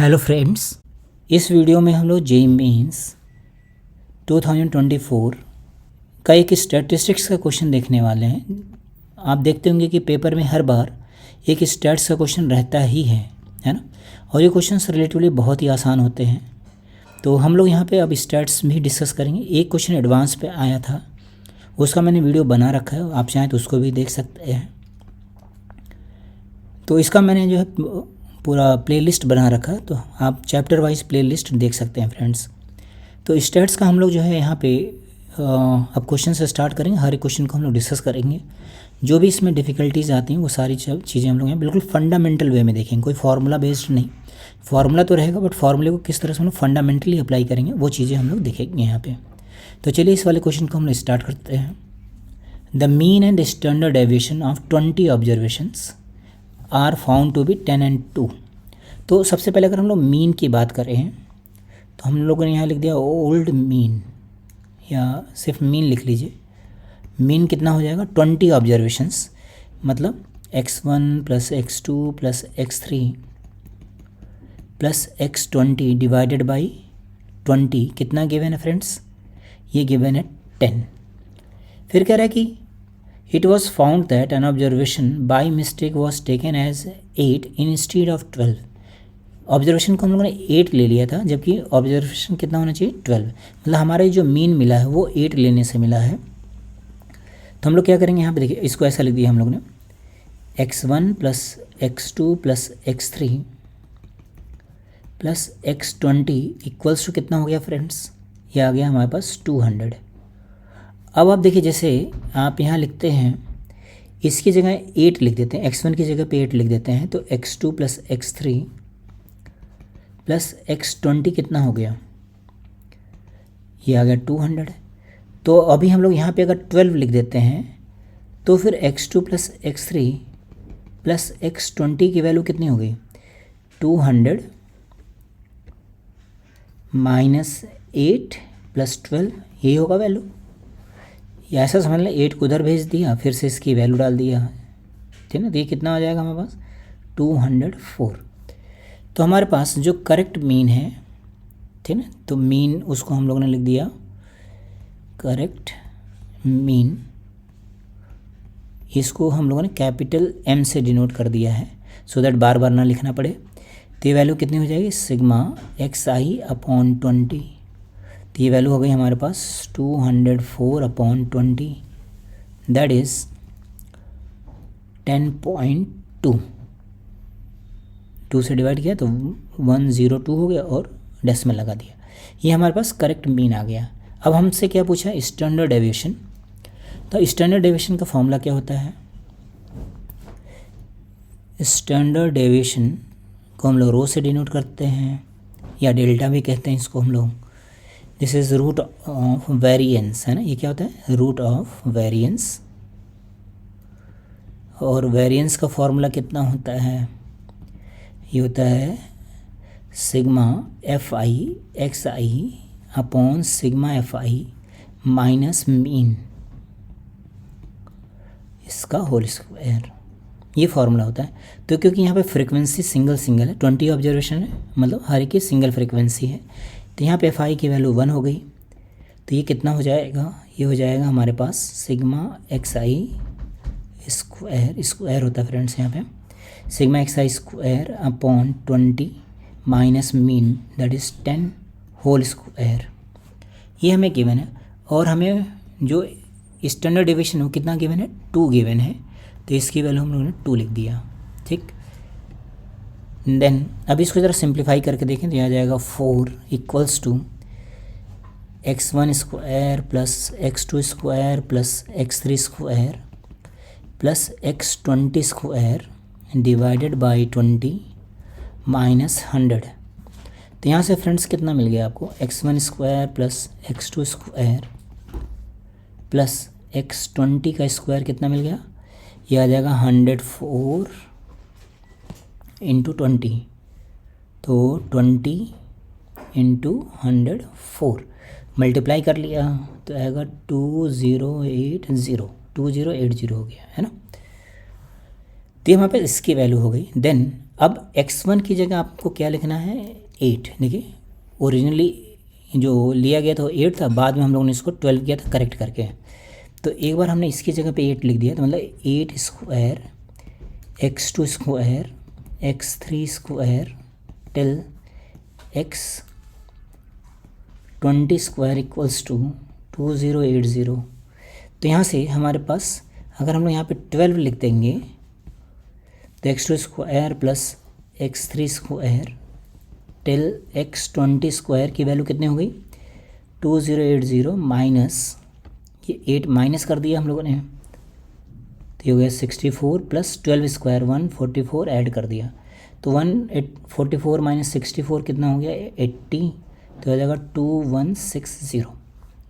Hello friends, इस video में हम लोग जेईई मेंस 2024 का एक स्टैटिस्टिक्स का क्वेश्चन देखने वाले हैं। आप देखते होंगे कि पेपर में हर बार एक स्टैट्स का क्वेश्चन रहता ही है ना। और ये क्वेश्चंस रिलेटिवली बहुत ही आसान होते हैं। तो हम लोग यहाँ पे अब स्टैट्स भी डिस्कस करेंगे। एक क्वेश्चन एडवांस पे आया था, उसका मैंने वीडियो बना रखा है, आप चाहें तो उसको भी देख सकते हैं। तो इसका मैंने जो है पूरा प्लेलिस्ट बना रखा है, तो आप चैप्टर वाइज प्लेलिस्ट देख सकते हैं फ्रेंड्स। तो स्टैट्स का हम लोग जो है यहाँ पे अब क्वेश्चन से स्टार्ट करेंगे। हर एक क्वेश्चन को हम लोग डिस्कस करेंगे। जो भी इसमें डिफ़िकल्टीज़ आती हैं वो सारी चीज़ें हम लोग यहाँ बिल्कुल फंडामेंटल वे में देखेंगे। कोई फार्मूला बेस्ड नहीं, फार्मूला तो रहेगा बट फार्मूले को किस तरह से हम लोग फंडामेंटली अप्लाई करेंगे वो चीज़ें हम लोग देखेंगे यहाँ पे। तो चलिए इस वाले क्वेश्चन को हम लोग स्टार्ट करते हैं। The mean and standard deviation of 20 observations are found to be 10 and 2। तो सबसे पहले अगर हम लोग मीन की बात करें तो हम लोगों ने यहाँ लिख दिया ओल्ड मीन, या सिर्फ मीन लिख लीजिए। मीन कितना हो जाएगा 20 ऑब्जर्वेशंस, मतलब x1 + x2 + x3 + x20 divided by 20 कितना गिवन है फ्रेंड्स, ये गिवन है 10। फिर कह रहा है कि It was found that an observation by mistake was taken as 8 instead of 12। Observation को हम लोगों ने 8 ले लिया था, जबकि ऑब्जर्वेशन कितना होना चाहिए 12। मतलब हमारा जो मीन मिला है वो 8 लेने से मिला है। तो हम लोग क्या करेंगे यहाँ पे देखिए, इसको ऐसा लिख दिया हम लोगों ने x1 + x2 + x3 + x20 equals to कितना हो गया फ्रेंड्स, ये आ गया हमारे पास 200। अब आप देखिए, जैसे आप यहाँ लिखते हैं इसकी जगह 8 लिख देते हैं, x1 की जगह पे 8 लिख देते हैं, तो x2 + x3 + x20 कितना हो गया, ये आ गया 200। तो अभी हम लोग यहाँ पे अगर 12 लिख देते हैं तो फिर x2 + x3 + x20 की वैल्यू कितनी हो गई, 200 - 8 + 12, यही होगा वैल्यू। या ऐसा समझ लें 8 को उधर भेज दिया, फिर से इसकी वैल्यू डाल दिया, ठीक है ना। तो ये कितना आ जाएगा हमारे पास 204। तो हमारे पास जो करेक्ट मीन है, ठीक है ना, तो मीन उसको हम लोगों ने लिख दिया करेक्ट मीन, इसको हम लोगों ने कैपिटल M से डिनोट कर दिया है सो दैट बार बार ना लिखना पड़े। तो ये वैल्यू कितनी हो जाएगी, सिग्मा xi/20। तो ये वैल्यू हो गई हमारे पास 204/20, दैट इज़ 10.2। 2 से डिवाइड किया तो 102 हो गया और डेसिमल लगा दिया। ये हमारे पास करेक्ट मीन आ गया। अब हमसे क्या पूछा, स्टैंडर्ड डेविएशन। तो स्टैंडर्ड डेविएशन का फॉर्मूला क्या होता है, स्टैंडर्ड डेविएशन को हम लोग रो से डिनोट करते हैं, या डेल्टा भी कहते हैं इसको हम लोग। This is root of variance, है ना। ये क्या होता है, रूट ऑफ वेरिएंस। और वेरिएंस का फॉर्मूला कितना होता है, ये होता है सिग्मा fi/xi/fi माइनस मीन, इसका होल स्क्वायर, ये फार्मूला होता है। तो क्योंकि यहाँ पे फ्रीक्वेंसी सिंगल है, 20 ऑब्जर्वेशन है, मतलब हर एक की सिंगल फ्रीक्वेंसी है, तो यहाँ पे fi की वैल्यू 1 हो गई। तो ये कितना हो जाएगा, ये हो जाएगा हमारे पास सिग्मा xi स्क्वायर होता है फ्रेंड्स, यहाँ पे sigma xi/20 minus mean, that is 10 whole square. ये हमें गिवन है। और हमें जो स्टैंडर्ड डेविएशन हो कितना गिवन है, 2 गिवन है, तो इसकी वैल्यू हम लोगों ने 2 लिख दिया, ठीक। देन अब इसको ज़रा सिंप्लीफाई करके देखें तो यहाँ आ जाएगा 4 = x1 square + x2 square + x3 square + x20 square divided by 20 minus 100। तो यहाँ से फ्रेंड्स कितना मिल गया आपको, x1 square + x2 square + x20 का स्क्वायर कितना मिल गया, ये आ जाएगा 104 × 20। तो 20 × 104 मल्टीप्लाई कर लिया तो आएगा 2080 हो गया, है ना। तो हमारे पास इसकी वैल्यू हो गई। देन अब x1 की जगह आपको क्या लिखना है 8। देखिए ओरिजिनली जो लिया गया था 8 था, बाद में हम लोगों ने इसको 12 किया था करेक्ट करके। तो एक बार हमने इसकी जगह पे 8 लिख दिया, तो मतलब 8 square x2 square x3 square till x20 square equals to 2080। तो यहाँ से हमारे पास अगर हम लोग यहाँ पे 12 लिख देंगे तो x2 square plus x3 square till x20 square की वैल्यू कितनी हो गई 2080 माइनस ये 8 माइनस कर दिया हम लोगों ने, तो ये हो गया 64 प्लस 12 स्क्वायर 144 ऐड कर दिया, तो 144 माइनस 64 कितना हो गया 80, तो हो जाएगा 2160।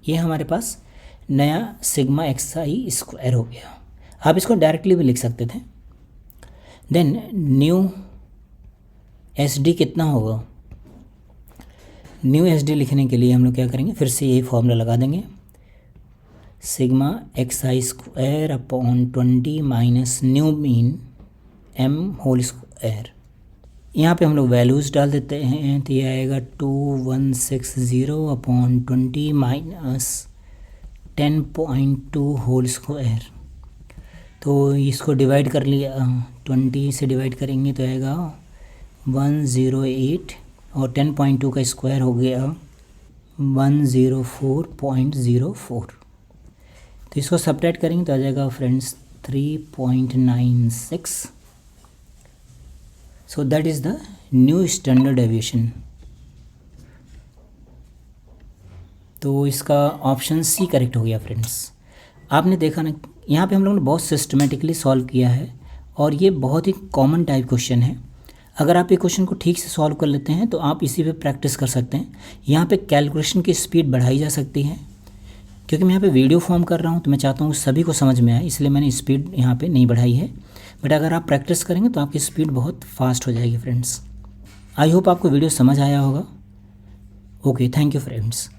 ये हमारे पास नया सिग्मा एक्सआई स्क्वायर हो गया। आप इसको डायरेक्टली भी लिख सकते थे। देन न्यू एसडी कितना होगा, न्यू एसडी लिखने के लिए हम लोग क्या करेंगे, फिर से यही फॉर्मूला लगा देंगे, sigma x i square upon 20 minus new mean m whole square. यहाँ पे हम लोग वैल्यूज़ डाल देते हैं, तो ये आएगा 2160 अपॉन 20 माइनस 10.2 होल स्क्वायर। तो इसको डिवाइड कर लिया, 20 से डिवाइड करेंगे तो आएगा 108 और 10.2 का स्क्वायर हो गया 104.04। तो इसको सब्ट्रैक्ट करेंगे तो आ जाएगा friends 3.96। So that is the new standard deviation. तो इसका ऑप्शन सी करेक्ट हो गया फ्रेंड्स। आपने देखा ना, यहाँ पे हम लोगों ने बहुत सिस्टमेटिकली सॉल्व किया है और ये बहुत ही कॉमन टाइप क्वेश्चन है। अगर आप ये क्वेश्चन को ठीक से सॉल्व कर लेते हैं तो आप इसी पे प्रैक्टिस कर सकते हैं। यहाँ पे कैलकुलेशन की स्पीड बढ़ाई जा सकती है, क्योंकि मैं यहाँ पे वीडियो फॉर्म कर रहा हूँ तो मैं चाहता हूँ सभी को समझ में आए, इसलिए मैंने स्पीड यहाँ पे नहीं बढ़ाई है। बट अगर आप प्रैक्टिस करेंगे तो आपकी स्पीड बहुत फास्ट हो जाएगी फ्रेंड्स। आई होप आपको वीडियो समझ आया होगा। Okay, thank you friends.